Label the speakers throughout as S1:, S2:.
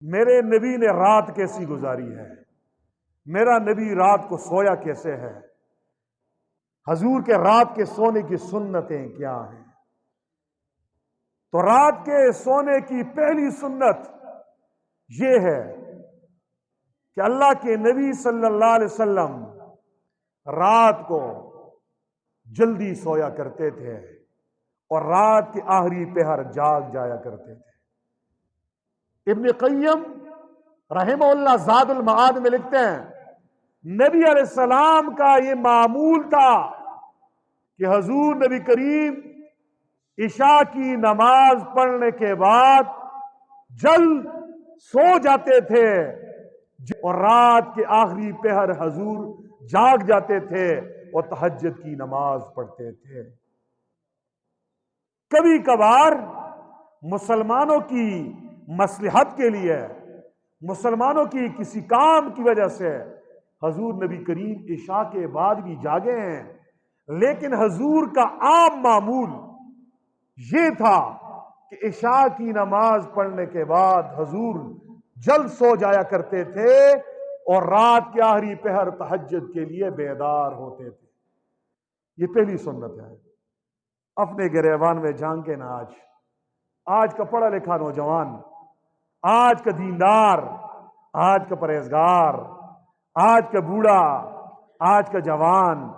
S1: میرے نبی نے رات کیسی گزاری ہے، میرا نبی رات کو سویا کیسے ہے، حضور کے رات کے سونے کی سنتیں کیا ہیں؟ تو رات کے سونے کی پہلی سنت یہ ہے کہ اللہ کے نبی صلی اللہ علیہ وسلم رات کو جلدی سویا کرتے تھے اور رات کے آخری پہر جاگ جایا کرتے تھے۔ ابن قیم رحمہ اللہ زاد المعاد میں لکھتے ہیں، نبی علیہ السلام کا یہ معمول تھا کہ حضور نبی کریم عشاء کی نماز پڑھنے کے بعد جلد سو جاتے تھے اور رات کے آخری پہر حضور جاگ جاتے تھے اور تہجد کی نماز پڑھتے تھے۔ کبھی کبھار مسلمانوں کی مصلحت کے لیے، مسلمانوں کی کسی کام کی وجہ سے حضور نبی کریم عشاء کے بعد بھی جاگے ہیں، لیکن حضور کا عام معمول یہ تھا کہ عشاء کی نماز پڑھنے کے بعد حضور جلد سو جایا کرتے تھے اور رات کے آخری پہر تہجد کے لیے بیدار ہوتے تھے۔ یہ پہلی سنت ہے۔ اپنے گریبان میں جھانک کے نا آج کا پڑھا لکھا نوجوان، آج کا دیندار، آج کا پرہیزگار، آج کا بوڑھا، آج کا جوان،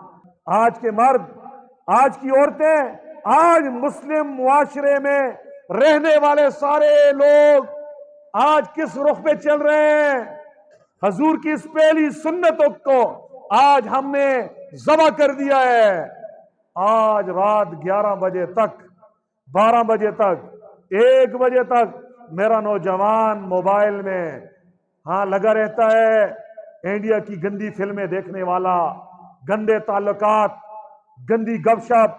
S1: آج کے مرد، آج کی عورتیں، آج مسلم معاشرے میں رہنے والے سارے لوگ آج کس رخ پہ چل رہے ہیں؟ حضور کی اس پہلی سنتوں کو آج ہم نے ذبح کر دیا ہے۔ آج رات 11 بجے تک، 12 بجے تک، 1 بجے تک میرا نوجوان موبائل میں لگا رہتا ہے، انڈیا کی گندی فلمیں دیکھنے والا، گندے تعلقات، گندی گپ شپ،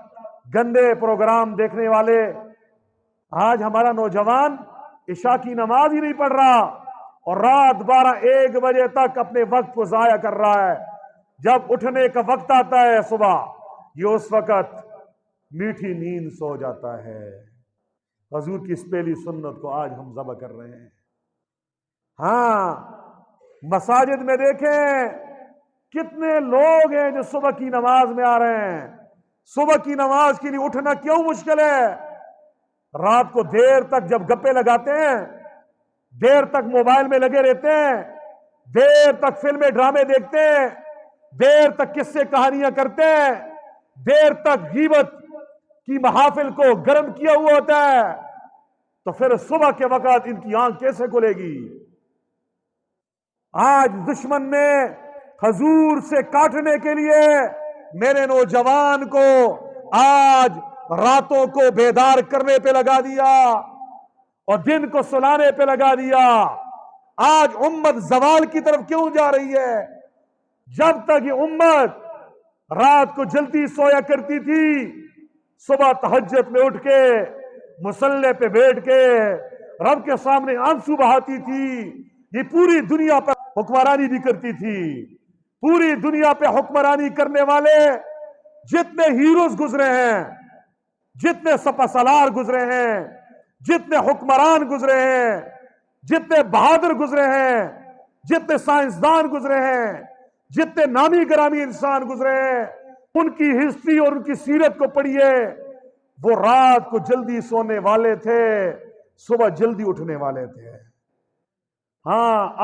S1: گندے پروگرام دیکھنے والے۔ آج ہمارا نوجوان عشاء کی نماز ہی نہیں پڑھ رہا اور رات 12-1 بجے تک اپنے وقت کو ضائع کر رہا ہے۔ جب اٹھنے کا وقت آتا ہے صبح، یہ اس وقت میٹھی نیند سو جاتا ہے۔ حضور کی اس پہلی سنت کو آج ہم ذبح کر رہے ہیں۔ مساجد میں دیکھیں کتنے لوگ ہیں جو صبح کی نماز میں آ رہے ہیں۔ صبح کی نماز کے لیے اٹھنا کیوں مشکل ہے؟ رات کو دیر تک جب گپے لگاتے ہیں، دیر تک موبائل میں لگے رہتے ہیں، دیر تک فلمیں ڈرامے دیکھتے ہیں، دیر تک قصے کہانیاں کرتے ہیں، دیر تک غیبت کی محافل کو گرم کیا ہوا ہوتا ہے، تو پھر صبح کے وقت ان کی آنکھ کیسے کھلے گی؟ آج دشمن نے حضور سے کاٹنے کے لیے میرے نوجوان کو آج راتوں کو بیدار کرنے پہ لگا دیا اور دن کو سلانے پہ لگا دیا۔ آج امت زوال کی طرف کیوں جا رہی ہے؟ جب تک یہ امت رات کو جلدی سویا کرتی تھی، صبح تہجد میں اٹھ کے مصلی پہ بیٹھ کے رب کے سامنے آنسو بہاتی تھی، یہ پوری دنیا پر حکمرانی بھی کرتی تھی۔ پوری دنیا پہ حکمرانی کرنے والے جتنے ہیروز گزرے ہیں، جتنے سپہ سالار گزرے ہیں، جتنے حکمران گزرے ہیں، جتنے بہادر گزرے ہیں، جتنے سائنسدان گزرے ہیں، جتنے نامی گرامی انسان گزرے ہیں، ان کی ہسٹری اور ان کی سیرت کو پڑھیے، وہ رات کو جلدی سونے والے تھے، صبح جلدی اٹھنے والے تھے۔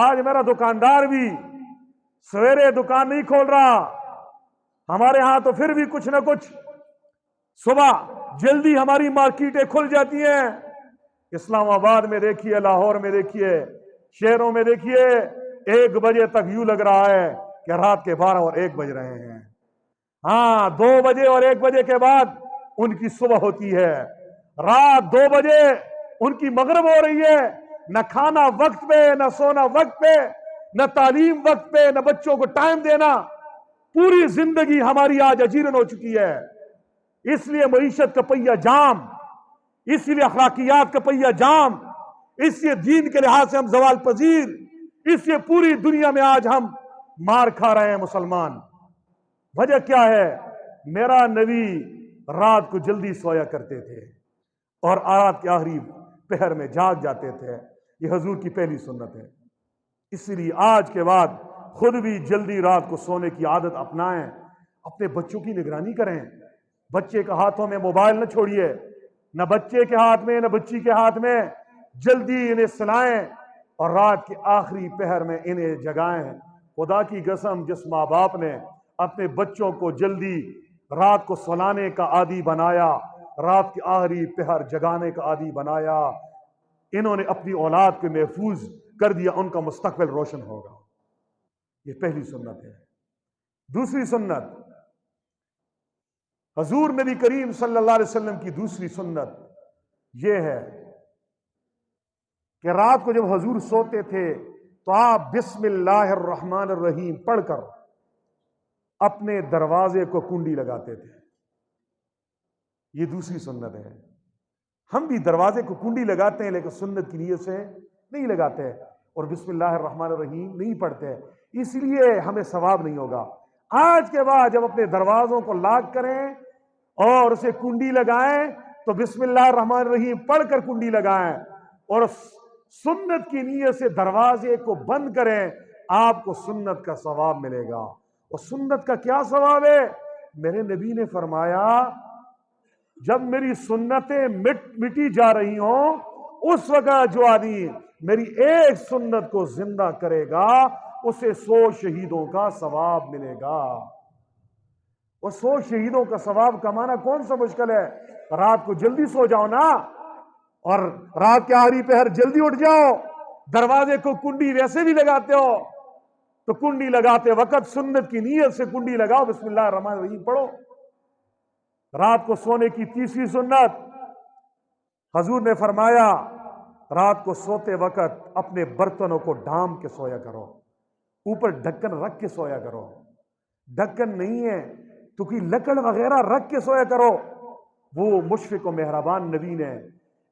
S1: آج میرا دکاندار بھی سویرے دکان نہیں کھول رہا، ہمارے ہاں تو پھر بھی کچھ نہ کچھ صبح جلدی ہماری مارکیٹیں کھل جاتی ہیں۔ اسلام آباد میں دیکھیے، لاہور میں دیکھیے، شہروں میں دیکھیے، 1 بجے تک یوں لگ رہا ہے کہ رات کے 12 اور 1 بج رہے ہیں۔ 2 بجے اور 1 بجے کے بعد ان کی صبح ہوتی ہے، رات 2 بجے ان کی مغرب ہو رہی ہے۔ نہ کھانا وقت پہ، نہ سونا وقت پہ، نہ تعلیم وقت پہ، نہ بچوں کو ٹائم دینا۔ پوری زندگی ہماری آج اجیرن ہو چکی ہے۔ اس لیے معیشت کا پہیہ جام، اس لیے اخلاقیات کا پہیہ جام، اس لیے دین کے لحاظ سے ہم زوال پذیر، اس لیے پوری دنیا میں آج ہم مار کھا رہے ہیں مسلمان۔ وجہ کیا ہے؟ میرا نبی رات کو جلدی سویا کرتے تھے اور رات کے آخری پہر میں جاگ جاتے تھے۔ یہ حضور کی پہلی سنت ہے۔ اس لیے آج کے بعد خود بھی جلدی رات کو سونے کی عادت اپنائیں، اپنے بچوں کی نگرانی کریں۔ بچے کے ہاتھوں میں موبائل نہ چھوڑیے، نہ بچے کے ہاتھ میں نہ بچی کے ہاتھ میں، جلدی انہیں سلائیں اور رات کے آخری پہر میں انہیں جگائیں۔ خدا کی قسم، جس ماں باپ نے اپنے بچوں کو جلدی رات کو سلانے کا عادی بنایا، رات کے آخری پہر جگانے کا عادی بنایا، انہوں نے اپنی اولاد کو محفوظ کر دیا، ان کا مستقبل روشن ہوگا۔ یہ پہلی سنت ہے۔ دوسری سنت، حضور نبی کریم صلی اللہ علیہ وسلم کی دوسری سنت یہ ہے کہ رات کو جب حضور سوتے تھے تو آپ بسم اللہ الرحمن الرحیم پڑھ کر اپنے دروازے کو کنڈی لگاتے تھے۔ یہ دوسری سنت ہے۔ ہم بھی دروازے کو کنڈی لگاتے ہیں لیکن سنت کی نیت سے نہیں لگاتے اور بسم اللہ الرحمن الرحیم نہیں پڑھتے، اس لیے ہمیں ثواب نہیں ہوگا۔ آج کے بعد جب اپنے دروازوں کو لاک کریں اور اسے کنڈی لگائیں تو بسم اللہ الرحمن الرحیم پڑھ کر کنڈی لگائیں اور سنت کی نیت سے دروازے کو بند کریں، آپ کو سنت کا ثواب ملے گا۔ اور سنت کا کیا ثواب ہے؟ میرے نبی نے فرمایا جب میری سنتیں مٹی جا رہی ہوں اس وقت جو آدمی میری ایک سنت کو زندہ کرے گا اسے 100 شہیدوں کا ثواب ملے گا۔ اور 100 شہیدوں کا ثواب کمانا کون سا مشکل ہے؟ رات کو جلدی سو جاؤ نا، اور رات کے آخری پہر جلدی اٹھ جاؤ۔ دروازے کو کنڈی ویسے بھی لگاتے ہو تو کنڈی لگاتے وقت سنت کی نیت سے کنڈی لگاؤ، بسم اللہ الرحمن الرحیم پڑھو۔ رات کو سونے کی تیسری سنت، حضور نے فرمایا رات کو سوتے وقت اپنے برتنوں کو ڈھانپ کے سویا کرو، اوپر ڈھکن رکھ کے سویا کرو۔ ڈھکن نہیں ہے تو کوئی لکڑ وغیرہ رکھ کے سویا کرو۔ وہ مشفق و مہربان نبی نے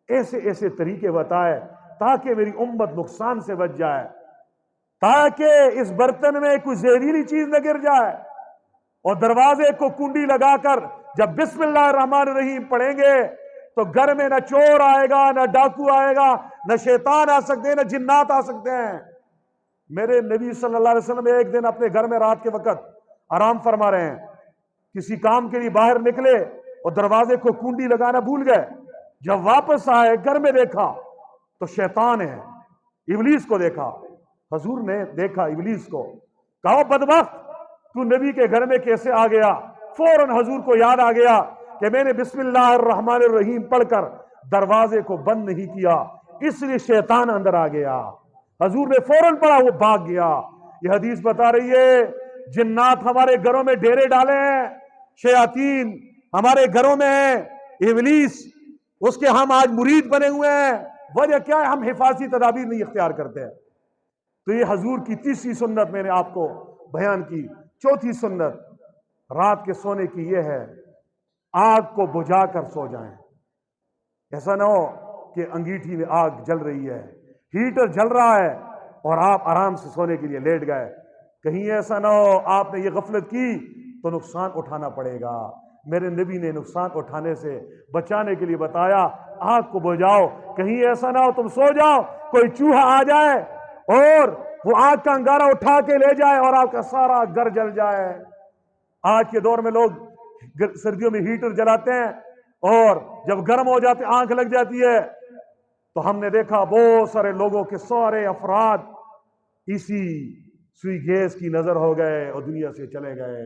S1: ایسے ایسے طریقے بتائے تاکہ میری امت نقصان سے بچ جائے، تاکہ اس برتن میں کوئی زہریلی چیز نہ گر جائے۔ اور دروازے کو کنڈی لگا کر جب بسم اللہ الرحمن الرحیم پڑھیں گے تو گھر میں نہ چور آئے گا، نہ ڈاکو آئے گا، نہ شیطان آ سکتے ہیں، نہ جنات آ سکتے ہیں۔ میرے نبی صلی اللہ علیہ وسلم ایک دن اپنے گھر میں رات کے وقت آرام فرما رہے ہیں، کسی کام کے لیے باہر نکلے اور دروازے کو کنڈی لگانا بھول گئے۔ جب واپس آئے گھر میں دیکھا تو شیطان ہے، ابلیس کو دیکھا۔ حضور نے دیکھا ابلیس کو، کہا بدبخت تو نبی کے گھر میں کیسے آ گیا؟ فوراً حضور کو یاد آ گیا کہ میں نے بسم اللہ الرحمن الرحیم پڑھ کر دروازے کو بند نہیں کیا، اس لیے شیطان اندر آ گیا۔ حضور نے فوراً پڑھا، وہ بھاگ گیا۔ یہ حدیث بتا رہی ہے جنات ہمارے گھروں میں ڈیرے ڈالے ہیں، شیاطین ہمارے گھروں میں ہیں، ابلیس اس کے ہم آج مرید بنے ہوئے ہیں۔ وجہ کیا ہے؟ ہم حفاظتی تدابیر نہیں اختیار کرتے۔ تو یہ حضور کی تیسری سنت میں نے آپ کو بیان کی۔ چوتھی سنت رات کے سونے کی یہ ہے آگ کو بجھا کر سو جائیں۔ ایسا نہ ہو کہ انگیٹھی میں آگ جل رہی ہے، ہیٹر جل رہا ہے اور آپ آرام سے سونے کے لیے لیٹ گئے۔ کہیں ایسا نہ ہو آپ نے یہ غفلت کی تو نقصان اٹھانا پڑے گا۔ میرے نبی نے نقصان اٹھانے سے بچانے کے لیے بتایا آگ کو بجھاؤ، کہیں ایسا نہ ہو تم سو جاؤ کوئی چوہا آ جائے اور وہ آگ کا انگارہ اٹھا کے لے جائے اور آپ کا سارا گھر جل جائے۔ آج کے دور میں لوگ سردیوں میں ہیٹر جلاتے ہیں اور جب گرم ہو جاتے آنکھ لگ جاتی ہے، تو ہم نے دیکھا بہت سارے لوگوں کے سارے افراد اسی سوئی گیس کی نظر ہو گئے اور دنیا سے چلے گئے۔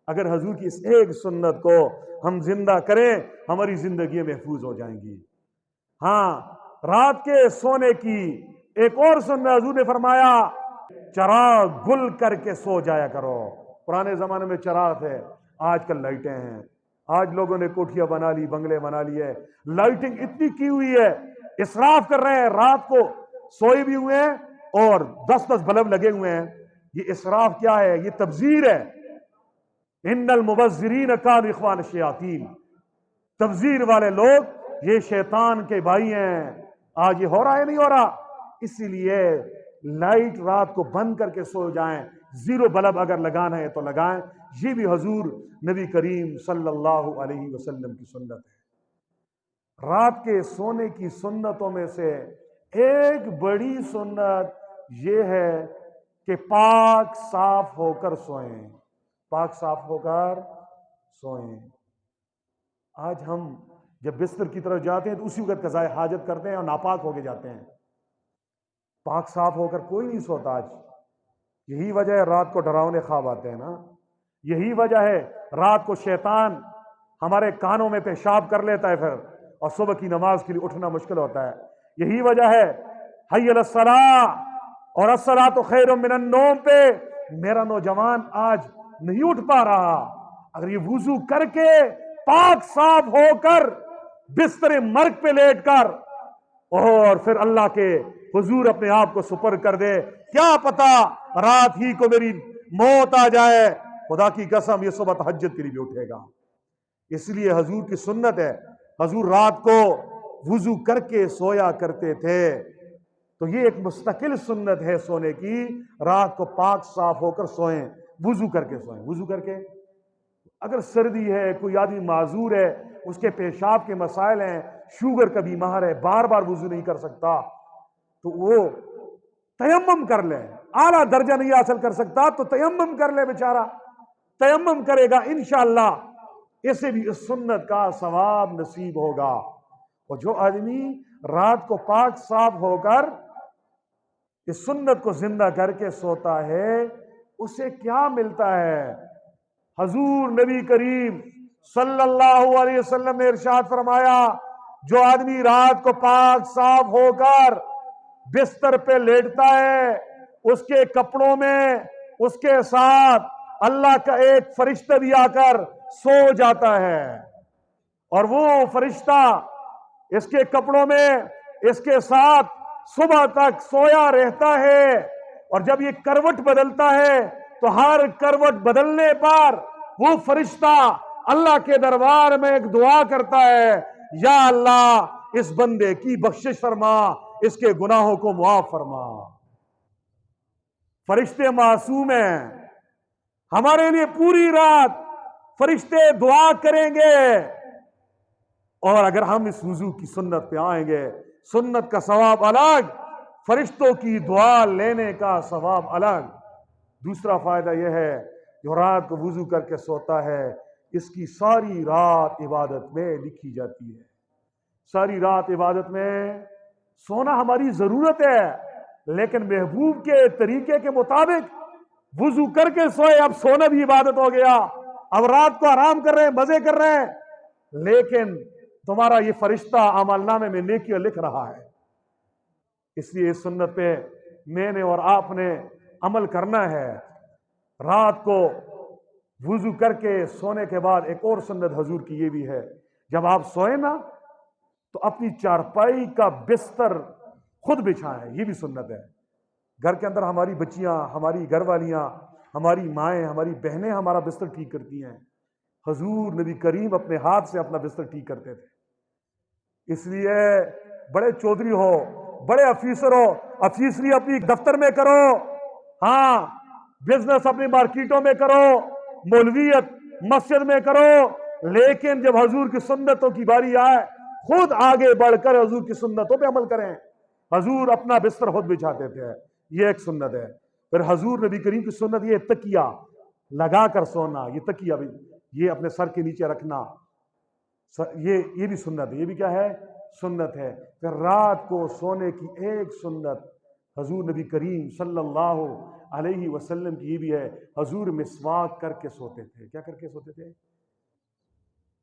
S1: اگر حضور کی اس ایک سنت کو ہم زندہ کریں ہماری زندگی محفوظ ہو جائیں گی۔ ہاں، رات کے سونے کی ایک اور سنت حضور نے فرمایا چراغ گل کر کے سو جایا کرو۔ پرانے زمانے میں چراغ تھے، آج کل لائٹیں ہیں۔ آج لوگوں نے کوٹھیاں بنا لی، بنگلے بنا لیے، لائٹنگ اتنی کی ہوئی ہے، اسراف کر رہے ہیں، رات کو سوئے بھی ہوئے ہیں اور 10 بلب لگے ہوئے ہیں۔ یہ اسراف کیا ہے؟ یہ تبذیر ہے۔ ان المبذرین کانوا اخوان الشیاطین، تبذیر والے لوگ یہ شیطان کے بھائی ہیں۔ آج یہ ہو رہا ہے نہیں ہو رہا؟ اسی لیے لائٹ رات کو بند کر کے سو جائیں، 0 بلب اگر لگانا ہے تو لگائیں۔ یہ بھی حضور نبی کریم صلی اللہ علیہ وسلم کی سنت ہے۔ رات کے سونے کی سنتوں میں سے ایک بڑی سنت یہ ہے کہ پاک صاف ہو کر سوئیں، پاک صاف ہو کر سوئیں۔ آج ہم جب بستر کی طرف جاتے ہیں تو اسی وقت قضائے حاجت کرتے ہیں اور ناپاک ہو کے جاتے ہیں، پاک صاف ہو کر کوئی نہیں سوتا آج۔ یہی وجہ ہے رات کو ڈراؤنے خواب آتے ہیں نا، یہی وجہ ہے رات کو شیطان ہمارے کانوں میں پیشاب کر لیتا ہے پھر، اور صبح کی نماز کے لیے اٹھنا مشکل ہوتا ہے۔ یہی وجہ ہے حی علی الصلاۃ اور الصلاۃ خیر من النوم پہ میرا نوجوان آج نہیں اٹھ پا رہا۔ اگر یہ وضو کر کے پاک صاف ہو کر بستر مرگ پہ لیٹ کر اور پھر اللہ کے حضور اپنے آپ کو سپر کر دے، کیا پتا رات ہی کو میری موت آ جائے، خدا کی قسم یہ صبح تہجد کے لیے بھی اٹھے گا۔ اس لیے حضور کی سنت ہے، حضور رات کو وضو کر کے سویا کرتے تھے، تو یہ ایک مستقل سنت ہے سونے کی، رات کو پاک صاف ہو کر سوئیں، وضو کر کے سوئیں۔ وضو کر کے، اگر سردی ہے، کوئی آدمی معذور ہے، اس کے پیشاب کے مسائل ہیں، شوگر کا بیمار ہے، بار بار وضو نہیں کر سکتا، تو وہ تیمم کر لے۔ اعلیٰ درجہ نہیں حاصل کر سکتا تو تیمم کر لے بیچارہ، تیمم کرے گا انشاءاللہ اسے بھی اس سنت کا ثواب نصیب ہوگا۔ اور جو آدمی رات کو پاک صاف ہو کر اس سنت کو زندہ کر کے سوتا ہے، اسے کیا ملتا ہے؟ حضور نبی کریم صلی اللہ علیہ وسلم نے ارشاد فرمایا، جو آدمی رات کو پاک صاف ہو کر بستر پہ لیٹتا ہے، اس کے کپڑوں میں اس کے ساتھ اللہ کا ایک فرشتہ بھی آ کر سو جاتا ہے، اور وہ فرشتہ اس کے کپڑوں میں اس کے ساتھ صبح تک سویا رہتا ہے، اور جب یہ کروٹ بدلتا ہے تو ہر کروٹ بدلنے پر وہ فرشتہ اللہ کے دربار میں ایک دعا کرتا ہے، یا اللہ اس بندے کی بخشش فرما، اس کے گناہوں کو معاف فرما۔ فرشتے معصوم ہیں، ہمارے لیے پوری رات فرشتے دعا کریں گے، اور اگر ہم اس وضو کی سنت پہ آئیں گے، سنت کا ثواب الگ، فرشتوں کی دعا لینے کا ثواب الگ۔ دوسرا فائدہ یہ ہے، جو رات کو وضو کر کے سوتا ہے، اس کی ساری رات عبادت میں لکھی جاتی ہے۔ ساری رات عبادت میں سونا ہماری ضرورت ہے، لیکن محبوب کے طریقے کے مطابق وضو کر کے سوئے۔ اب سونا بھی عبادت ہو گیا، اب رات کو آرام کر رہے ہیں، مزے کر رہے ہیں، لیکن تمہارا یہ فرشتہ اعمال نامے میں نیکیاں لکھ رہا ہے۔ اس لیے اس سنت پہ میں نے اور آپ نے عمل کرنا ہے۔ رات کو وضو کر کے سونے کے بعد ایک اور سنت حضور کی یہ بھی ہے، جب آپ سوئیں نا تو اپنی چارپائی کا بستر خود بچھائیں، یہ بھی سنت ہے۔ گھر کے اندر ہماری بچیاں، ہماری گھر والیاں، ہماری مائیں، ہماری بہنیں ہمارا بستر ٹھیک کرتی ہیں، حضور نبی کریم اپنے ہاتھ سے اپنا بستر ٹھیک کرتے تھے۔ اس لیے بڑے چودھری ہو، بڑے افیسر ہو، افیسری اپنی دفتر میں کرو، ہاں بزنس اپنی مارکیٹوں میں کرو، مولویت مسجد میں کرو، لیکن جب حضور کی سنتوں کی باری آئے خود آگے بڑھ کر حضور کی سنتوں پہ عمل کریں۔ حضور اپنا بستر خود بچھاتے تھے، یہ ایک سنت ہے۔ پھر حضور نبی کریم کی سنت یہ تکیہ لگا کر سونا، یہ تکیہ بھی یہ اپنے سر کے نیچے رکھنا، یہ بھی سنت ہے۔ یہ بھی کیا ہے؟ سنت ہے۔ پھر رات کو سونے کی ایک سنت حضور نبی کریم صلی اللہ علیہ وسلم کی یہ بھی ہے، حضور مسواک کر کے سوتے تھے۔ کیا کر کے سوتے تھے؟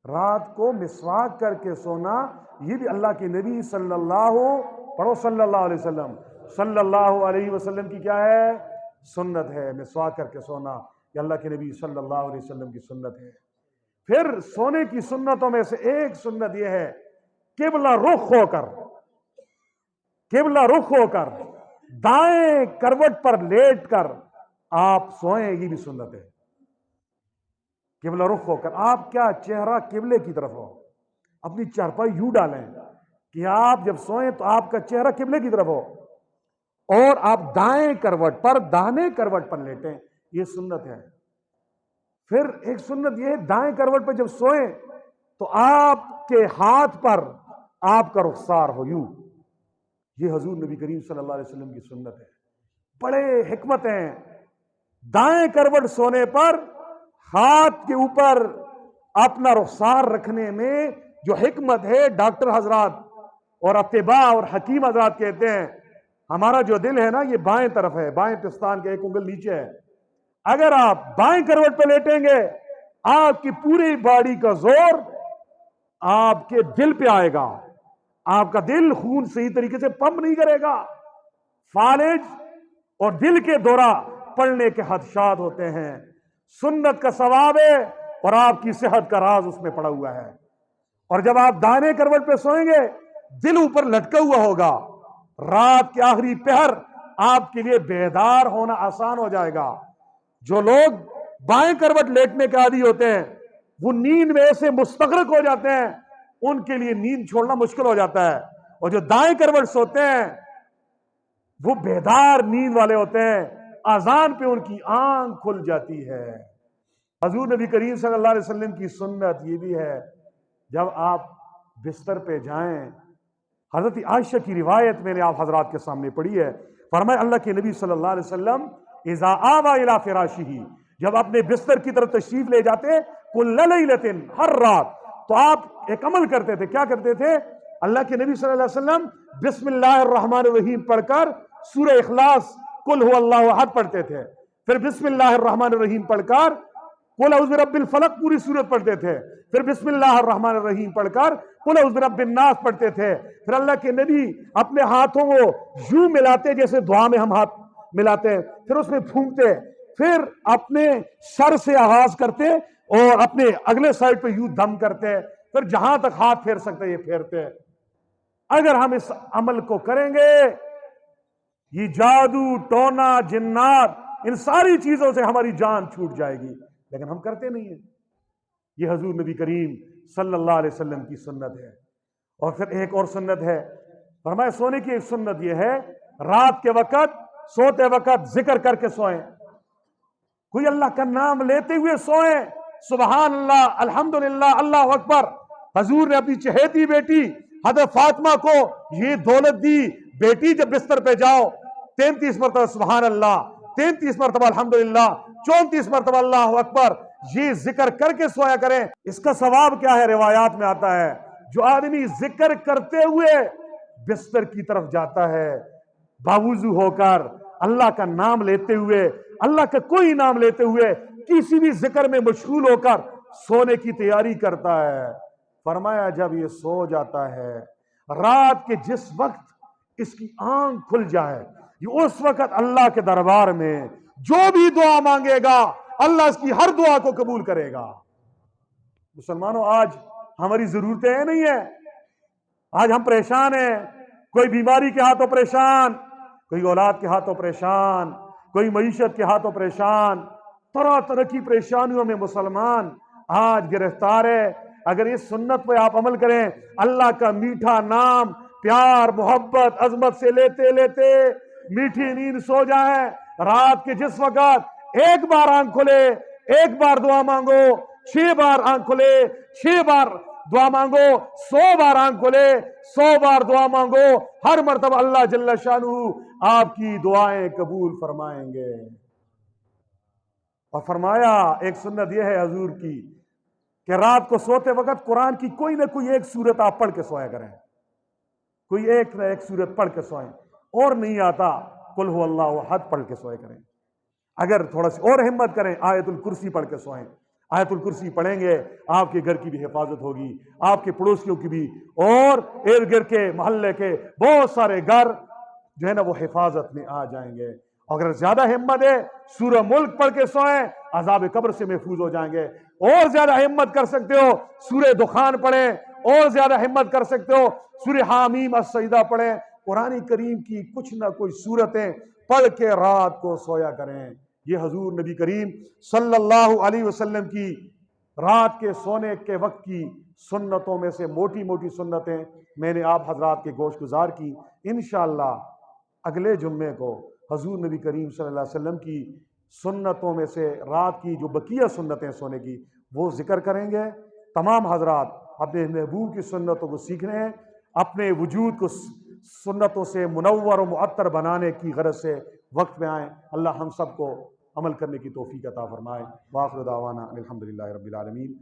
S1: رات کو مسواک کر کے سونا، یہ بھی اللہ کے نبی صلی اللہ علیہ وسلم صلی اللہ علیہ وسلم کی کیا ہے؟ سنت ہے۔ مسواک کر کے سونا یہ اللہ کے نبی صلی اللہ علیہ وسلم کی سنت ہے۔ پھر سونے کی سنتوں میں سے ایک سنت یہ ہے، قبلہ رخ ہو کر، قبلہ رخ ہو کر دائیں کروٹ پر لیٹ کر آپ سوئیں، یہ بھی سنت ہے۔ قبلہ رخ ہو کر آپ کیا چہرہ قبلے کی طرف ہو، اپنی چارپائی یوں ڈالیں کہ آپ جب سوئیں تو آپ کا چہرہ قبلے کی طرف ہو، اور آپ دائیں کروٹ پر، داہنے کروٹ پر لیٹیں، یہ سنت ہے۔ پھر ایک سنت یہ ہے، دائیں کروٹ پر جب سوئیں تو آپ کے ہاتھ پر آپ کا رخسار ہو یوں، یہ حضور نبی کریم صلی اللہ علیہ وسلم کی سنت ہے. بڑے حکمت ہیں. دائیں کروٹ سونے پر ہاتھ کے اوپر اپنا رخسار رکھنے میں جو حکمت ہے، ڈاکٹر حضرات اور اطباء اور حکیم حضرات کہتے ہیں ہمارا جو دل ہے نا یہ بائیں طرف ہے، بائیں پستان کے ایک انگل نیچے ہے. اگر آپ بائیں کروٹ پہ لیٹیں گے آپ کی پوری باڈی کا زور آپ کے دل پہ آئے گا. آپ کا دل خون صحیح طریقے سے پمپ نہیں کرے گا. فالج اور دل کے دورہ پڑنے کے خدشات ہوتے ہیں. سنت کا ثواب ہے اور آپ کی صحت کا راز اس میں پڑا ہوا ہے. اور جب آپ دائیں کروٹ پہ سوئیں گے دل اوپر لٹکا ہوا ہوگا. رات کے آخری پہر آپ کے لیے بیدار ہونا آسان ہو جائے گا. جو لوگ بائیں کروٹ لیٹنے کے عادی ہوتے ہیں وہ نیند میں ایسے مستغرق ہو جاتے ہیں ان کے لیے نیند چھوڑنا مشکل ہو جاتا ہے. اور جو دائیں کروٹ سوتے ہیں وہ بیدار نیند والے ہوتے ہیں. اذان پہ ان کی آنکھ کھل جاتی ہے. حضور نبی کریم صلی اللہ علیہ وسلم کی سنت یہ بھی ہے جب آپ بستر پہ جائیں. حضرت عائشہ کی روایت میں نے آپ حضرات کے سامنے پڑھی ہے. فرمایا اللہ کے نبی صلی اللہ علیہ وسلم اذا آوا الی فراشہ، جب اپنے بستر کی طرف تشریف لے جاتے کل لیلۃ، ہر رات، تو آپ ایک عمل کرتے تھے. کیا کرتے تھے؟ اللہ کے نبی صلی اللہ علیہ وسلم بسم اللہ الرحمن الرحیم پڑھ کر سورہ اخلاص قل هو اللہ احد پڑھتے تھے. پھر بسم اللہ الرحمن الرحیم پڑھ کر قل اعوذ برب الفلق پوری سورت پڑھتے تھے. پھر بسم اللہ الرحمن الرحیم پڑھ کر قل اعوذ برب الناس پڑھتے تھے. پھر اللہ کے نبی اپنے ہاتھوں کو یوں ملاتے جیسے دعا میں ہم ہاتھ ملاتے ہیں، پھر اس میں پھونکتے، پھر اپنے سر سے آغاز کرتے اور اپنے اگلے سائڈ پہ یوں دم کرتے، پھر جہاں تک ہاتھ پھیر سکتے یہ پھیرتے. اگر ہم اس عمل کو کریں گے یہ جادو ٹونا جنات ان ساری چیزوں سے ہماری جان چھوٹ جائے گی، لیکن ہم کرتے نہیں ہیں. یہ حضور نبی کریم صلی اللہ علیہ وسلم کی سنت ہے. اور پھر ایک اور سنت ہے، فرمایا سونے کی ایک سنت یہ ہے رات کے وقت سوتے وقت ذکر کر کے سوئیں. کوئی اللہ کا نام لیتے ہوئے سوئیں، سبحان اللہ، الحمدللہ، اللہ اکبر. حضور نے اپنی چہیتی بیٹی حضرت فاطمہ کو یہ دولت دی، بیٹی جب بستر پہ جاؤ 33 مرتبہ سبحان اللہ، 33 مرتبہ الحمدللہ، 34 مرتبہ اللہ اکبر، یہ ذکر کر کے سویا کریں. اس کا ثواب کیا ہے؟ روایات میں آتا ہے جو آدمی ذکر کرتے ہوئے بستر کی طرف جاتا ہے باوضو ہو کر اللہ کا نام لیتے ہوئے، اللہ کا کوئی نام لیتے ہوئے کسی بھی ذکر میں مشغول ہو کر سونے کی تیاری کرتا ہے، فرمایا جب یہ سو جاتا ہے رات کے جس وقت اس کی آنکھ کھل جائے یہ اس وقت اللہ کے دربار میں جو بھی دعا مانگے گا اللہ اس کی ہر دعا کو قبول کرے گا. مسلمانوں آج ہماری ضرورتیں نہیں ہیں، آج ہم پریشان ہیں. کوئی بیماری کے ہاتھوں پریشان، کوئی اولاد کے ہاتھوں پریشان، کوئی معیشت کے ہاتھوں پریشان، طرح طرح کی پریشانیوں میں مسلمان آج گرفتار ہے. اگر اس سنت پہ آپ عمل کریں، اللہ کا میٹھا نام پیار محبت عظمت سے لیتے لیتے میٹھی نیند سو جائیں. رات کے جس وقت ایک بار آنکھ کھلے ایک بار دعا مانگو، 6 بار آنکھ کھلے 6 بار دعا مانگو، 100 بار آنکھ کھلے 100 بار دعا مانگو، ہر مرتبہ اللہ جل شانہ آپ کی دعائیں قبول فرمائیں گے. اور فرمایا ایک سنت یہ ہے حضور کی کہ رات کو سوتے وقت قرآن کی کوئی نہ کوئی ایک سورت آپ پڑھ کے سویا کریں، کوئی ایک نہ ایک سورت پڑھ کے سوئیں. اور نہیں آتا قل هو اللہ احد پڑھ کے سوئے کریں. اگر تھوڑا سی اور ہمت کریں آیت الکرسی پڑھ کے سوئیں. آیت الکرسی پڑھیں گے آپ کے گھر کی بھی حفاظت ہوگی، آپ کے پڑوسیوں کی بھی، اور ارد گرد کے محلے کے بہت سارے گھر جو ہے نا وہ حفاظت میں آ جائیں گے. اگر زیادہ ہمت ہے سورہ ملک پڑھ کے سوئیں، عذاب قبر سے محفوظ ہو جائیں گے. اور زیادہ ہمت کر سکتے ہو سورہ دخان پڑھیں، اور زیادہ ہمت کر سکتے ہو سورہ حامیم السجدہ پڑھیں. قرآن کریم کی کچھ نہ کچھ سورتیں پڑھ کے رات کو سویا کریں. یہ حضور نبی کریم صلی اللہ علیہ وسلم کی رات کے سونے کے وقت کی سنتوں میں سے موٹی موٹی سنتیں میں نے آپ حضرات کے گوش گزار کی. انشاءاللہ اگلے جمعے کو حضور نبی کریم صلی اللہ علیہ وسلم کی سنتوں میں سے رات کی جو بقیہ سنتیں سونے کی وہ ذکر کریں گے. تمام حضرات اپنے محبوب کی سنتوں کو سیکھنے ہیں، اپنے وجود کو سنتوں سے منور و معطر بنانے کی غرض سے وقت میں آئیں۔ اللہ ہم سب کو عمل کرنے کی توفیق عطا فرمائے۔ وآخر دعوانا الحمدللہ رب العالمین۔